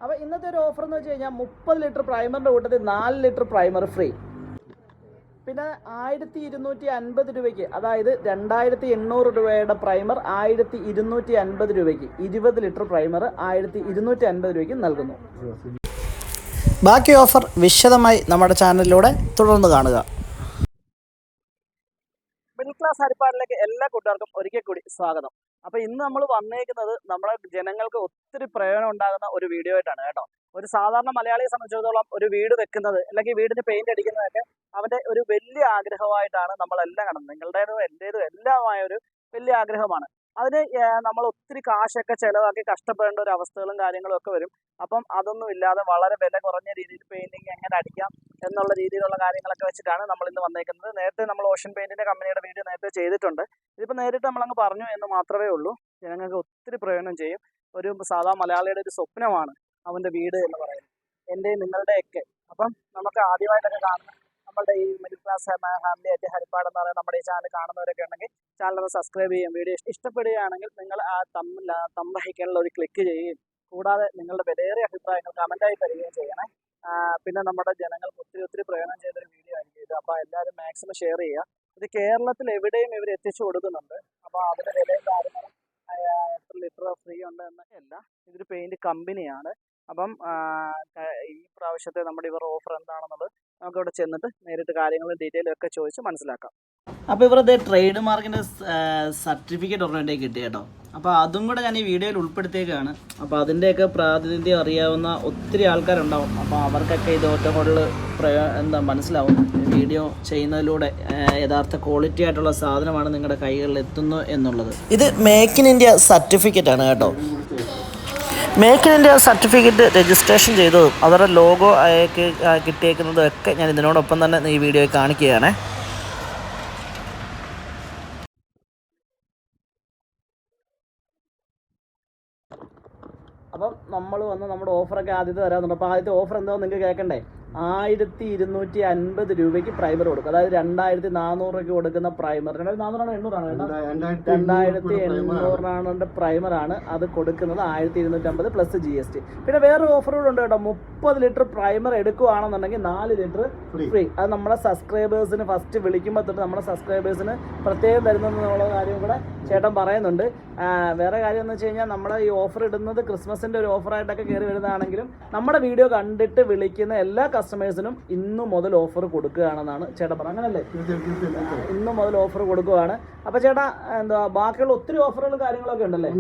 അപ്പോൾ ഇന്നത്തെ ഒരു ഓഫർ എന്ന് വെച്ച് കഴിഞ്ഞാൽ 30 ലിറ്റർ പ്രൈമറിൻ്റെ കൂട്ടത്തിൽ 4 ലിറ്റർ പ്രൈമർ ഫ്രീ. പിന്നെ 1250 രൂപയ്ക്ക്, അതായത് 2800 രൂപയുടെ പ്രൈമർ 1250 രൂപയ്ക്ക് 20 ലിറ്റർ പ്രൈമർ 1250 രൂപയ്ക്ക് നൽകുന്നു. ബാക്കി ഓഫർ വിശദമായി നമ്മുടെ ചാനലിലൂടെ തുടർന്ന് കാണുക. മിഡിൽ ക്ലാസ് ഹരിപ്പാടിലേക്ക് എല്ലാ കൂട്ടുകാർക്കും ഒരിക്കൽ കൂടി സ്വാഗതം. അപ്പോൾ ഇന്ന് നമ്മൾ വന്നേക്കുന്നത് നമ്മുടെ ജനങ്ങൾക്ക് ഒത്തിരി പ്രയോജനം ഉണ്ടാകുന്ന ഒരു വീഡിയോ ആയിട്ടാണ് കേട്ടോ. ഒരു സാധാരണ മലയാളിയെ സംബന്ധിച്ചിടത്തോളം ഒരു വീട് വെക്കുന്നത് അല്ലെങ്കിൽ വീടിന് പെയിന്റ് അടിക്കുന്നതൊക്കെ അവൻ്റെ ഒരു വലിയ ആഗ്രഹമായിട്ടാണ് നമ്മളെല്ലാം കാണുന്നത്. നിങ്ങളുടേതും എൻ്റേതും എല്ലാമായ ഒരു വലിയ ആഗ്രഹമാണ്. അതിന് നമ്മൾ ഒത്തിരി കാശൊക്കെ ചിലവാക്കി കഷ്ടപ്പെടേണ്ട ഒരു അവസ്ഥകളും കാര്യങ്ങളും ഒക്കെ വരും. അപ്പം അതൊന്നും ഇല്ലാതെ വളരെ വില കുറഞ്ഞ രീതിയിൽ പെയിന്റിങ് എങ്ങനെ അടിക്കാം എന്നുള്ള രീതിയിലുള്ള കാര്യങ്ങളൊക്കെ വെച്ചിട്ടാണ് നമ്മൾ ഇന്ന് വന്നേക്കുന്നത്. നേരത്തെ നമ്മൾ ഓഷ്യൻ പെയിന്റിന്റെ കമ്പനിയുടെ വീഡിയോ നേരത്തെ ചെയ്തിട്ടുണ്ട്. ഇതിപ്പോൾ നേരിട്ട് നമ്മളങ്ങ് പറഞ്ഞു എന്ന് മാത്രമേ ഉള്ളൂ. ജനങ്ങൾക്ക് ഒത്തിരി പ്രയോജനം ചെയ്യും. ഒരു സാധാ മലയാളിയുടെ ഒരു സ്വപ്നമാണ് അവൻ്റെ വീട് എന്ന് പറയുന്നത്, എൻ്റെയും നിങ്ങളുടെയൊക്കെ. അപ്പം നമുക്ക് ആദ്യമായിട്ടൊക്കെ കാണുന്ന നമ്മുടെ ഈ മിഡിൽ ക്ലാസ് ഫാമിലി ആയിട്ട് ഹരിപ്പാട് എന്ന് പറയുന്ന നമ്മുടെ ഈ ചാനൽ കാണുന്നവരൊക്കെ ഉണ്ടെങ്കിൽ ചാനൽ സബ്സ്ക്രൈബ് ചെയ്യുകയും വീഡിയോ ഇഷ്ടപ്പെടുകയാണെങ്കിൽ നിങ്ങൾ ആ തമ്പ് ഐക്കണിൽ ഒരു ക്ലിക്ക് ചെയ്യുകയും കൂടാതെ നിങ്ങളുടെ വിലയേറിയ അഭിപ്രായങ്ങൾ കമൻറ്റായി തരികയും ചെയ്യണേ. പിന്നെ നമ്മുടെ ജനങ്ങൾക്ക് ഒത്തിരി പ്രയോജനം ചെയ്തൊരു വീഡിയോ ആയിരിക്കും ഇത്. അപ്പോൾ എല്ലാവരും മാക്സിമം ഷെയർ ചെയ്യുക. ഇത് കേരളത്തിൽ എവിടെയും ഇവർ എത്തിച്ചു കൊടുക്കുന്നുണ്ട്. അപ്പോൾ അതിൻ്റെ വിലയും കാര്യങ്ങളും എത്ര ലിറ്റർ ഫ്രീ ഉണ്ട് എന്നൊക്കെ അല്ല, ഇതൊരു പെയിൻറ് കമ്പനിയാണ്. അപ്പം ഈ പ്രാവശ്യത്തെ നമ്മുടെ ഇവരുടെ ഓഫർ എന്താണെന്നുള്ളത് നമുക്കിവിടെ ചെന്നിട്ട് നേരിട്ട് കാര്യങ്ങളും ഡീറ്റെയിലും ഒക്കെ ചോദിച്ച് മനസ്സിലാക്കാം. അപ്പോൾ ഇവരുടെ ട്രേഡ് മാർക്കിൻ്റെ സർട്ടിഫിക്കറ്റ് ഒരെണ്ണം കിട്ടി കേട്ടോ. അപ്പോൾ അതും കൂടെ ഞാൻ ഈ വീഡിയോയിൽ ഉൾപ്പെടുത്തിയേക്കാണ്. അപ്പോൾ അതിൻ്റെയൊക്കെ പ്രാതിനിധ്യം അറിയാവുന്ന ഒത്തിരി ആൾക്കാരുണ്ടാവും. അപ്പോൾ അവർക്കൊക്കെ ഇത് ഒറ്റ എന്താ മനസ്സിലാവും. വീഡിയോ ചെയ്യുന്നതിലൂടെ യഥാർത്ഥ ക്വാളിറ്റി ആയിട്ടുള്ള സാധനമാണ് നിങ്ങളുടെ കൈകളിൽ എത്തുന്നു എന്നുള്ളത്. ഇത് മേക്ക് ഇൻ ഇന്ത്യ സർട്ടിഫിക്കറ്റ് ആണ് കേട്ടോ. Make in India certificate registration ചെയ്തതും അവരുടെ ലോഗോ കിട്ടിയേക്കുന്നതും ഒക്കെ ഞാൻ ഇതിനോടൊപ്പം തന്നെ ഈ വീഡിയോയിൽ കാണിക്കുകയാണ്. അപ്പം നമ്മൾ വന്ന് നമ്മുടെ ഓഫറൊക്കെ ആദ്യത്തെ തരാമെന്നുണ്ട്. അപ്പോൾ ആദ്യത്തെ ഓഫർ എന്താണെന്ന് നിങ്ങൾക്ക് കേൾക്കണ്ടേ? 1250 രൂപയ്ക്ക് പ്രൈമർ കൊടുക്കും. അതായത് 2400 രൂപയ്ക്ക് കൊടുക്കുന്ന പ്രൈമർ, 2800 പ്രൈമറാണ് അത് കൊടുക്കുന്നത്. 1250 പ്ലസ് GST. പിന്നെ വേറൊരു ഓഫർ കൂടെ ഉണ്ട് കേട്ടോ. 30 ലിറ്റർ പ്രൈമർ എടുക്കുകയാണെന്നുണ്ടെങ്കിൽ 4 ലിറ്റർ ഫ്രീ. അത് നമ്മുടെ സബ്സ്ക്രൈബേഴ്സിന് ഫസ്റ്റ് വിളിക്കുമ്പോൾ തൊട്ട് നമ്മുടെ സബ്സ്ക്രൈബേഴ്സിന് പ്രത്യേകം തരുന്നെന്നുള്ള കാര്യം കൂടെ ചേട്ടൻ പറയുന്നുണ്ട്. വേറെ കാര്യം എന്ന് വെച്ച് കഴിഞ്ഞാൽ നമ്മുടെ ഈ ഓഫർ ഇടുന്നത് ക്രിസ്മസിൻ്റെ ഒരു ഓഫറായിട്ടൊക്കെ കയറി വരുന്നതാണെങ്കിലും നമ്മുടെ വീഡിയോ കണ്ടിട്ട് വിളിക്കുന്ന എല്ലാ കസ്റ്റമേഴ്സിനും ഇന്നു മുതൽ ഓഫർ കൊടുക്കുകയാണെന്നാണ് ചേട്ടൻ പറഞ്ഞത്. അങ്ങനല്ലേ? ഇന്നു മുതൽ ഓഫർ കൊടുക്കുകയാണ്. അപ്പോൾ ചേട്ടാ ബാക്കിയുള്ള ഒത്തിരി ഓഫറുകളും കാര്യങ്ങളൊക്കെ ഉണ്ടല്ലേ?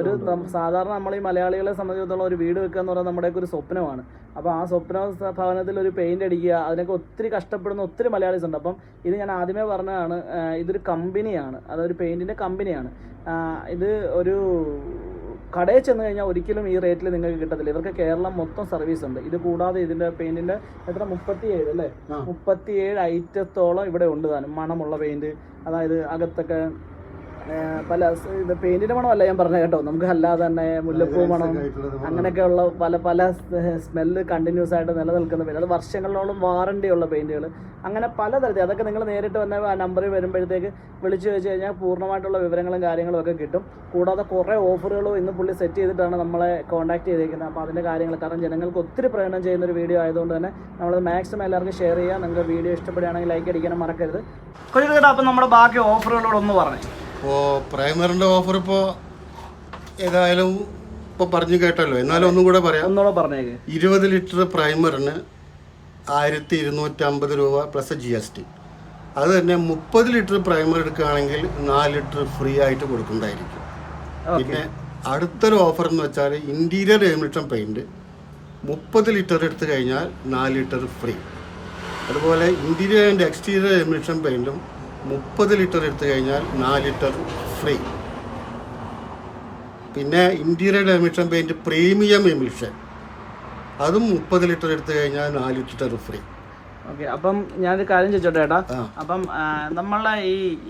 ഒരു സാധാരണ നമ്മൾ ഈ മലയാളികളെ സംബന്ധിച്ചിടത്തോളം ഒരു വീട് വെക്കുക എന്ന് പറയുന്നത് നമ്മുടെയൊക്കെ ഒരു സ്വപ്നമാണ്. അപ്പോൾ ആ സ്വപ്ന ഭവനത്തിൽ ഒരു പെയിന്റ് അടിക്കുക, അതിനൊക്കെ ഒത്തിരി കഷ്ടപ്പെടുന്ന ഒത്തിരി മലയാളീസ് ഉണ്ട്. അപ്പം ഇത് ഞാൻ ആദ്യമേ പറഞ്ഞതാണ്, ഇതൊരു കമ്പനിയാണ്, അതൊരു പെയിന്റിന്റെ കമ്പനിയാണ്. ഇത് ഒരു കടയിൽ ചെന്ന് കഴിഞ്ഞാൽ ഒരിക്കലും ഈ റേറ്റിൽ നിങ്ങൾക്ക് കിട്ടത്തില്ല. ഇവർക്ക് കേരളം മൊത്തം സർവീസ് ഉണ്ട്. ഇത് കൂടാതെ ഇതിൻ്റെ പെയിൻറ്റിൻ്റെ 37 അല്ലേ, 37 ഐറ്റത്തോളം ഇവിടെ ഉണ്ട് താനും. മണമുള്ള പെയിൻറ്റ്, അതായത് അകത്തൊക്കെ പല ഇത് പെയിൻറ്റിൻ്റെ മണമല്ല ഞാൻ പറഞ്ഞത് കേട്ടോ. നമുക്ക് അല്ലാതെ തന്നെ മുല്ലപ്പൂ മണം, അങ്ങനെയൊക്കെയുള്ള പല സ്മെല്ല് കണ്ടിന്യൂസ് ആയിട്ട് നിലനിൽക്കുന്ന പെയിൻറ്റ്, അത് വർഷങ്ങളോളം വാറണ്ടി ഉള്ള പെയിൻറ്റുകൾ, അങ്ങനെ പലതരത്തിൽ. അതൊക്കെ നിങ്ങൾ നേരിട്ട് വന്ന ആ നമ്പറിൽ വരുമ്പോഴത്തേക്ക് വിളിച്ചു ചോദിച്ചു കഴിഞ്ഞാൽ പൂർണ്ണമായിട്ടുള്ള വിവരങ്ങളും കാര്യങ്ങളും ഒക്കെ കിട്ടും. കൂടാതെ കുറേ ഓഫറുകളും ഇന്ന് പുള്ളി സെറ്റ് ചെയ്തിട്ടാണ് നമ്മളെ കോൺടാക്ട് ചെയ്തേക്കുന്നത്. അപ്പോൾ അതിൻ്റെ കാര്യങ്ങൾ, കാരണം ജനങ്ങൾക്ക് ഒത്തിരി പ്രയോജനം ചെയ്യുന്നൊരു വീഡിയോ ആയതുകൊണ്ട് തന്നെ നമ്മളത് മാക്സിമം എല്ലാവർക്കും ഷെയർ ചെയ്യുക. നിങ്ങൾക്ക് വീഡിയോ ഇഷ്ടപ്പെടുകയാണെങ്കിൽ ലൈക്ക് അടിക്കാനും മറക്കരുത്. കൊച്ചു കേട്ടോ. അപ്പം നമ്മുടെ ബാക്കി ഓഫറുകളോട് ഒന്ന് പറഞ്ഞു. ഇപ്പോൾ പ്രൈമറിൻ്റെ ഓഫർ ഇപ്പോൾ ഏതായാലും ഇപ്പോൾ പറഞ്ഞു കേട്ടല്ലോ, എന്നാലും ഒന്നും കൂടെ പറയാം. 20 ലിറ്റർ പ്രൈമറിന് 1250 രൂപ പ്ലസ് GST. അത് തന്നെ 30 ലിറ്റർ പ്രൈമർ എടുക്കുകയാണെങ്കിൽ 4 ലിറ്റർ ഫ്രീ ആയിട്ട് കൊടുക്കുന്നതായിരിക്കും. പിന്നെ അടുത്തൊരു ഓഫർ എന്ന് വെച്ചാൽ ഇൻറ്റീരിയർ എമിഷൻ പെയിൻറ്റ് 30 ലിറ്റർ എടുത്തു കഴിഞ്ഞാൽ 4 ലിറ്റർ ഫ്രീ. അതുപോലെ ഇൻറ്റീരിയർ ആൻഡ് എക്സ്റ്റീരിയർ എമിഷൻ പെയിൻറ്റും 30 ലിറ്റർ എടുത്തു കഴിഞ്ഞാൽ 4 ലിറ്റർ ഫ്രീ. പിന്നെ interior emulsion paint premium emulsion അതും 30 ലിറ്റർ എടുത്തു കഴിഞ്ഞാൽ 4 ലിറ്റർ ഫ്രീ. ഓക്കെ. അപ്പം ഞാനൊരു കാര്യം ചോദിച്ചോട്ടെ ചേട്ടാ. അപ്പം നമ്മളെ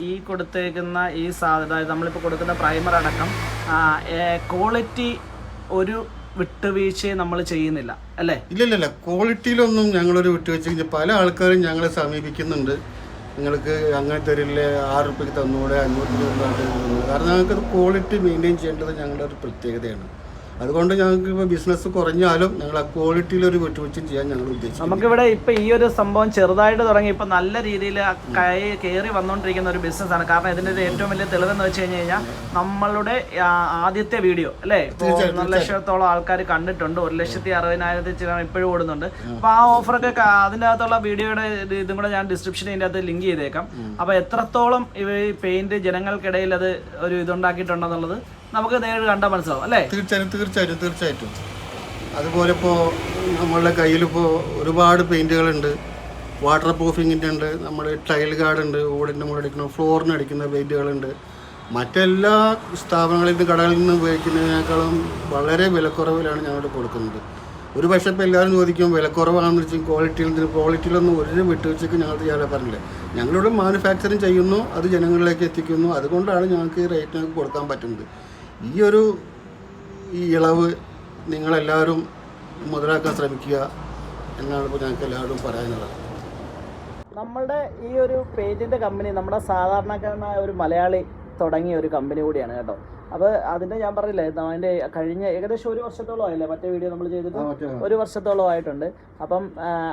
ഈ കൊടുത്തേക്കുന്ന ഈ സാധനം, നമ്മളിപ്പോൾ കൊടുക്കുന്ന പ്രൈമർ അടക്കം ക്വാളിറ്റി ഒരു വിട്ടുവീഴ്ചയെ നമ്മൾ ചെയ്യുന്നില്ല അല്ലേ? ഇല്ല, ക്വാളിറ്റിയിലൊന്നും ഞങ്ങളൊരു വിട്ടുവീഴ്ച. പല ആൾക്കാരും ഞങ്ങളെ സമീപിക്കുന്നുണ്ട്, നിങ്ങൾക്ക് അങ്ങനെ തരില്ലേ, 6 രൂപയ്ക്ക് തന്നൂടെ, 500 രൂപ. കാരണം ഞങ്ങൾക്കത് ക്വാളിറ്റി മെയിൻറ്റെയിൻ ചെയ്യേണ്ടത് ഞങ്ങളുടെ ഒരു പ്രത്യേകതയാണ്. അതുകൊണ്ട് ഞങ്ങൾക്ക് ഇപ്പോൾ ബിസിനസ് കുറഞ്ഞാലും ഞങ്ങൾ ആ ക്വാളിറ്റിയിൽ ഒരു വിട്ടുവീഴ്ച ചെയ്യാൻ ഞങ്ങൾ ഉദ്ദേശിക്കുന്നു. നമുക്കിവിടെ ഇപ്പം ഈ ഒരു സംഭവം ചെറുതായിട്ട് തുടങ്ങി ഇപ്പം നല്ല രീതിയിൽ കയറി വന്നുകൊണ്ടിരിക്കുന്ന ഒരു ബിസിനസ്സാണ്. കാരണം ഇതിൻ്റെ ഒരു ഏറ്റവും വലിയ തെളിവെന്ന് വെച്ച് കഴിഞ്ഞ് കഴിഞ്ഞാൽ നമ്മളുടെ ആദ്യത്തെ വീഡിയോ അല്ലേ, ഇപ്പോൾ 1 ലക്ഷത്തോളം ആൾക്കാർ കണ്ടിട്ടുണ്ട്, 1,60,000 ചില ഇപ്പോഴും ഓടുന്നുണ്ട്. അപ്പോൾ ആ ഓഫറൊക്കെ അതിൻ്റെ അകത്തുള്ള വീഡിയോയുടെ ഇതും കൂടെ ഞാൻ ഡിസ്ക്രിപ്ഷനിൽ ഇതിൻ്റെ അകത്ത് ലിങ്ക് ചെയ്തേക്കാം. അപ്പോൾ എത്രത്തോളം ഇവ പെയിന്റ് ജനങ്ങൾക്കിടയിൽ അത് ഒരു ഇതുണ്ടാക്കിയിട്ടുണ്ടെന്നുള്ളത് നമുക്ക് നേരിട്ട് കണ്ടാൽ മനസ്സിലാവും അല്ലേ? തീർച്ചയായിട്ടും. അതുപോലെ ഇപ്പോൾ നമ്മളുടെ കയ്യിലിപ്പോൾ ഒരുപാട് പെയിൻറ്റുകളുണ്ട്. വാട്ടർ പ്രൂഫിങ്ങിൻ്റെ ഉണ്ട്, നമ്മൾ ടൈൽ ഗാർഡ് ഉണ്ട്, ഓടിൻ്റെ മുകളിൽ അടിക്കുന്ന ഫ്ലോറിന് അടിക്കുന്ന പെയിൻറ്റുകളുണ്ട്. മറ്റെല്ലാ സ്ഥാപനങ്ങളിൽ നിന്ന് കടകളിൽ നിന്ന് ഉപയോഗിക്കുന്നതിനേക്കാളും വളരെ വിലക്കുറവിലാണ് ഞങ്ങൾ കൊടുക്കുന്നത്. ഒരു പക്ഷേ ഇപ്പോൾ എല്ലാവരും ചോദിക്കും വിലക്കുറവാണെന്ന് വെച്ചാൽ ക്വാളിറ്റിയിലൊന്നും ഒരു വിട്ടുവീഴ്ചയ്ക്ക് ഞങ്ങൾ ചെയ്യാതെ പറഞ്ഞില്ല. ഞങ്ങളിവിടെ മാനുഫാക്ചറിങ് ചെയ്യുന്നു, അത് ജനങ്ങളിലേക്ക് എത്തിക്കുന്നു. അതുകൊണ്ടാണ് ഞങ്ങൾക്ക് ഈ റേറ്റ് ഞങ്ങൾക്ക് കൊടുക്കാൻ പറ്റുന്നത്. ഈ ഇളവ് നിങ്ങളെല്ലാവരും മുതലാക്കാൻ ശ്രമിക്കുക എന്നാണ് ഇപ്പോൾ ഞങ്ങൾക്ക് എല്ലാവരും പറയാനുള്ളത്. നമ്മളുടെ ഈ ഒരു പേജിൻ്റെ കമ്പനി നമ്മുടെ സാധാരണക്കാരനായ ഒരു മലയാളി തുടങ്ങിയ ഒരു കമ്പനി കൂടിയാണ് കേട്ടോ. അപ്പോൾ അതിൻ്റെ ഞാൻ പറഞ്ഞില്ലേ, അതിൻ്റെ കഴിഞ്ഞ ഏകദേശം 1 വർഷത്തോളം ആയില്ലേ മറ്റേ വീഡിയോ നമ്മൾ ചെയ്തിട്ട്, 1 വർഷത്തോളം ആയിട്ടുണ്ട്. അപ്പം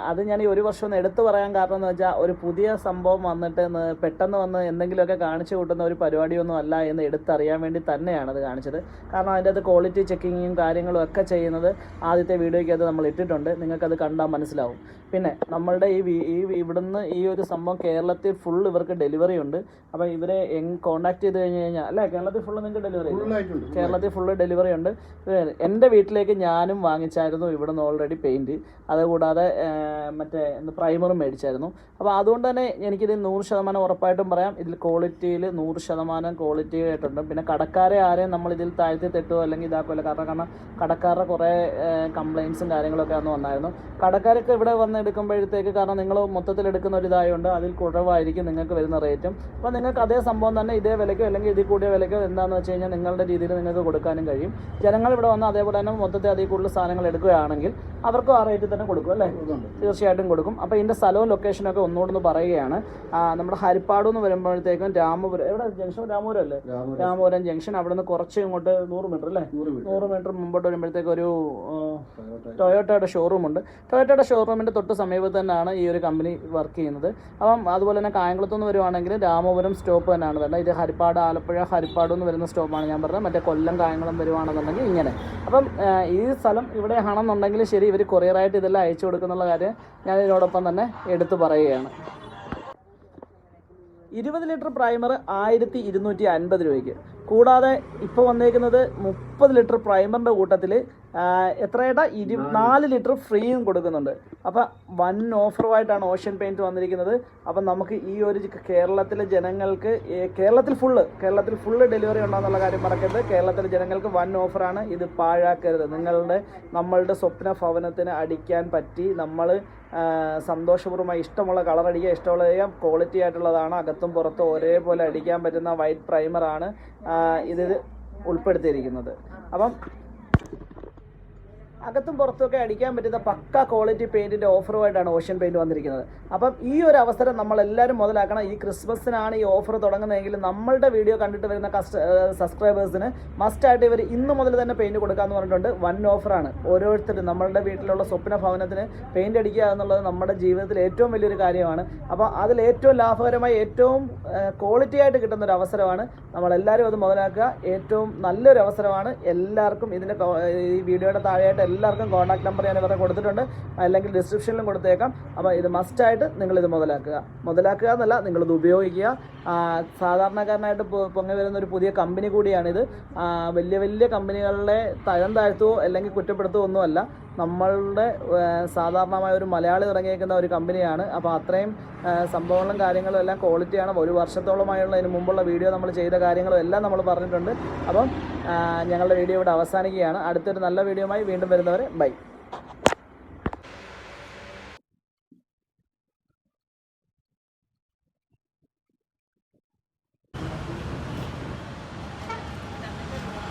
അത് ഞാൻ ഈ 1 വർഷം ഒന്ന് എടുത്തു പറയാൻ കാരണം എന്ന് വെച്ചാൽ ഒരു പുതിയ സംഭവം വന്നിട്ട് പെട്ടെന്ന് വന്ന് എന്തെങ്കിലുമൊക്കെ കാണിച്ചു കൂട്ടുന്ന ഒരു പരിപാടിയൊന്നും അല്ല എന്ന് എടുത്തറിയാൻ വേണ്ടി തന്നെയാണ് അത് കാണിച്ചത്. കാരണം അതിൻ്റെ അത് ക്വാളിറ്റി ചെക്കിങ്ങും കാര്യങ്ങളും ഒക്കെ ചെയ്യുന്നത് ആദ്യത്തെ വീഡിയോയ്ക്ക് അത് നമ്മൾ ഇട്ടിട്ടുണ്ട്, നിങ്ങൾക്കത് കണ്ടാൽ മനസ്സിലാവും. പിന്നെ നമ്മളുടെ ഇവിടുന്ന് ഈ ഒരു സംഭവം കേരളത്തിൽ ഫുൾ ഇവർക്ക് ഡെലിവറി ഉണ്ട്. അപ്പോൾ ഇവരെ കോൺടാക്ട് ചെയ്ത് കഴിഞ്ഞ് കഴിഞ്ഞാൽ അല്ലേ, കേരളത്തിൽ ഫുള്ള് നിങ്ങൾക്ക് ഡെലിവറി, കേരളത്തിൽ ഫുള്ള് ഡെലിവറി ഉണ്ട്. എൻ്റെ വീട്ടിലേക്ക് ഞാനും വാങ്ങിച്ചായിരുന്നു ഇവിടുന്ന് ഓൾറെഡി പെയിൻറ്റ്, അതുകൂടാതെ മറ്റേ പ്രൈമറും മേടിച്ചായിരുന്നു. അപ്പോൾ അതുകൊണ്ട് തന്നെ എനിക്കിത് 100% ഉറപ്പായിട്ടും പറയാം, ഇതിൽ ക്വാളിറ്റിയിൽ 100% ക്വാളിറ്റി ആയിട്ടുണ്ട്. പിന്നെ കടക്കാരെ ആരെയും നമ്മളിതിൽ താഴ്ത്തി തെട്ടുമോ അല്ലെങ്കിൽ ഇതാക്കുമല്ലോ, കാരണം കടക്കാരുടെ കുറേ കംപ്ലയിൻസും കാര്യങ്ങളൊക്കെ അന്ന് വന്നായിരുന്നു. കടക്കാരൊക്കെ ഇവിടെ വന്ന് എടുക്കുമ്പോഴത്തേക്ക്, കാരണം നിങ്ങൾ മൊത്തത്തിൽ എടുക്കുന്ന ഒരു ഇതായതുകൊണ്ട് അതിൽ കുറവായിരിക്കും നിങ്ങൾക്ക് വരുന്ന റേറ്റും. അപ്പോൾ നിങ്ങൾക്ക് അതേ സംഭവം തന്നെ ഇതേ വിലയ്ക്കോ അല്ലെങ്കിൽ ഇതിൽ കൂടിയ വിലയ്ക്കോ എന്താണെന്ന് വെച്ച് കഴിഞ്ഞാൽ നിങ്ങളുടെ രീതിയിൽ നിങ്ങൾക്ക് കൊടുക്കാനും കഴിയും. ജനങ്ങൾ ഇവിടെ വന്ന് അതേപോലെ തന്നെ മൊത്തത്തിൽ അതിൽ കൂടുതൽ സാധനങ്ങൾ എടുക്കുകയാണെങ്കിൽ അവർക്കും ആ റേറ്റിൽ തന്നെ കൊടുക്കും അല്ലേ? തീർച്ചയായിട്ടും കൊടുക്കും. അപ്പോൾ ഇതിൻ്റെ സ്ഥലവും ലൊക്കേഷനൊക്കെ ഒന്നുകൂടെ പറയുകയാണ്. നമ്മുടെ ഹരിപ്പാട് എന്ന് വരുമ്പോഴത്തേക്കും രാമപുരം, എവിടെ ജംഗ്ഷൻ? രാമപുരം അല്ലേ? രാമപുരം ജംഗ്ഷൻ. അവിടെ നിന്ന് കുറച്ച് ഇങ്ങോട്ട് 100 മീറ്റർ അല്ലേ, 100 മീറ്റർ മുമ്പോട്ട് വരുമ്പോഴത്തേക്ക് ഒരു ടൊയോട്ടയുടെ ഷോറൂമുണ്ട്. ടൊയോട്ടയുടെ ഷോറൂമിൻ്റെ തൊട്ട് സമീപത്ത് തന്നെയാണ് ഈ ഒരു കമ്പനി വർക്ക് ചെയ്യുന്നത്. അപ്പം അതുപോലെ തന്നെ കായംകുളത്തുനിന്ന് വരുവാണെങ്കിൽ രാമപുരം സ്റ്റോപ്പ് തന്നെയാണ് വരുന്നത്. ഇത് ഹരിപ്പാട്, ആലപ്പുഴ ഹരിപ്പാട് എന്ന് വരുന്ന സ്റ്റോപ്പാണ് ഞാൻ പറഞ്ഞത്. മറ്റേ കൊല്ലം കായംകുളം വരുവാണെന്നുണ്ടെങ്കിൽ ഇങ്ങനെ. അപ്പം ഈ സ്ഥലം ഇവിടെ ആണെന്നുണ്ടെങ്കിൽ ശരി, ഇവർ കൊറിയറായിട്ട് ഇതെല്ലാം അയച്ചു കൊടുക്കുന്നുള്ള കാര്യം ഞാൻ ഇതിനോടൊപ്പം തന്നെ എടുത്തു പറയുകയാണ്. 20 ലിറ്റർ പ്രൈമർ 1250 രൂപയ്ക്ക്. കൂടാതെ ഇപ്പോൾ വന്നേക്കുന്നത് 30 ലിറ്റർ പ്രൈമറിൻ്റെ കൂട്ടത്തിൽ എത്രയായിട്ടാ 4 ലിറ്റർ ഫ്രീയും കൊടുക്കുന്നുണ്ട്. അപ്പം വൻ ഓഫറുമായിട്ടാണ് ഓഷ്യൻ പെയിൻറ്റ് വന്നിരിക്കുന്നത്. അപ്പം നമുക്ക് ഈ ഒരു കേരളത്തിലെ ജനങ്ങൾക്ക്, കേരളത്തിൽ ഫുള്ള് ഡെലിവറി ഉണ്ടെന്നുള്ള കാര്യം മറക്കരുത്. കേരളത്തിലെ ജനങ്ങൾക്ക് വൻ ഓഫറാണ്, ഇത് പാഴാക്കരുത്. നമ്മളുടെ സ്വപ്ന ഭവനത്തിന് അടിക്കാൻ പറ്റി, നമ്മൾ സന്തോഷപൂർവ്വമായി ഇഷ്ടമുള്ള കളർ അടിക്കുക, ഇഷ്ടമുള്ള ചെയ്യാം, ക്വാളിറ്റി ആയിട്ടുള്ളതാണ്, അകത്തും പുറത്തും ഒരേപോലെ അടിക്കാൻ പറ്റുന്ന വൈറ്റ് പ്രൈമറാണ് ഇതിൽ ഉൾപ്പെടുത്തിയിരിക്കുന്നത്. അപ്പം അകത്തും പുറത്തുമൊക്കെ അടിക്കാൻ പറ്റുന്ന പക്ക ക്വാളിറ്റി പെയിൻറ്റിൻ്റെ ഓഫറുമായിട്ടാണ് ഓഷ്യൻ പെയിൻറ്റ് വന്നിരിക്കുന്നത്. അപ്പം ഈ ഒരു അവസരം നമ്മളെല്ലാവരും മുതലാക്കണം. ഈ ക്രിസ്മസിനാണ് ഈ ഓഫർ തുടങ്ങുന്നതെങ്കിൽ നമ്മളുടെ വീഡിയോ കണ്ടിട്ട് വരുന്ന സബ്സ്ക്രൈബേഴ്സിന് മസ്റ്റായിട്ട് ഇവർ ഇന്ന് മുതൽ തന്നെ പെയിൻറ്റ് കൊടുക്കാമെന്ന് പറഞ്ഞിട്ടുണ്ട്. വൻ ഓഫറാണ്. ഓരോരുത്തരും നമ്മളുടെ വീട്ടിലുള്ള സ്വപ്ന ഭവനത്തിന് പെയിൻറ്റ് അടിക്കുക എന്നുള്ളത് നമ്മുടെ ജീവിതത്തിൽ ഏറ്റവും വലിയൊരു കാര്യമാണ്. അപ്പോൾ അതിൽ ഏറ്റവും ലാഭകരമായി ഏറ്റവും ക്വാളിറ്റി ആയിട്ട് കിട്ടുന്നൊരു അവസരമാണ്. നമ്മളെല്ലാവരും അത് മുതലാക്കുക. ഏറ്റവും നല്ലൊരു അവസരമാണ്. എല്ലാവർക്കും ഇതിൻ്റെ ഈ വീഡിയോയുടെ താഴെയായിട്ട് എല്ലാവർക്കും കോൺടാക്ട് നമ്പർ ഞാൻ ഇവരെ കൊടുത്തിട്ടുണ്ട്, അല്ലെങ്കിൽ ഡിസ്ക്രിപ്ഷനിലും കൊടുത്തേക്കാം. അപ്പോൾ ഇത് മസ്റ്റായിട്ട് നിങ്ങളിത് മുതലാക്കുക എന്നല്ല, നിങ്ങളിത് ഉപയോഗിക്കുക. സാധാരണക്കാരനായിട്ട് പൊങ്ങി വരുന്ന ഒരു പുതിയ കമ്പനി കൂടിയാണിത്. വലിയ കമ്പനികളിലെ തരം താഴ്ത്തുവോ അല്ലെങ്കിൽ കുറ്റപ്പെടുത്തുവോ ഒന്നുമല്ല. നമ്മളുടെ സാധാരണമായ ഒരു മലയാളി തുടങ്ങിയേക്കുന്ന ഒരു കമ്പനിയാണ്. അപ്പോൾ അത്രയും സംഭവങ്ങളും കാര്യങ്ങളും എല്ലാം ക്വാളിറ്റിയാണ്. 1 വർഷത്തോളമായുള്ള ഇതിന് മുമ്പുള്ള വീഡിയോ നമ്മൾ ചെയ്ത കാര്യങ്ങളും എല്ലാം നമ്മൾ പറഞ്ഞിട്ടുണ്ട്. അപ്പം ഞങ്ങളുടെ വീഡിയോ ഇവിടെ അവസാനിക്കുകയാണ്. അടുത്തൊരു നല്ല വീഡിയോയുമായി വീണ്ടും വരുന്നവരെ ബൈ.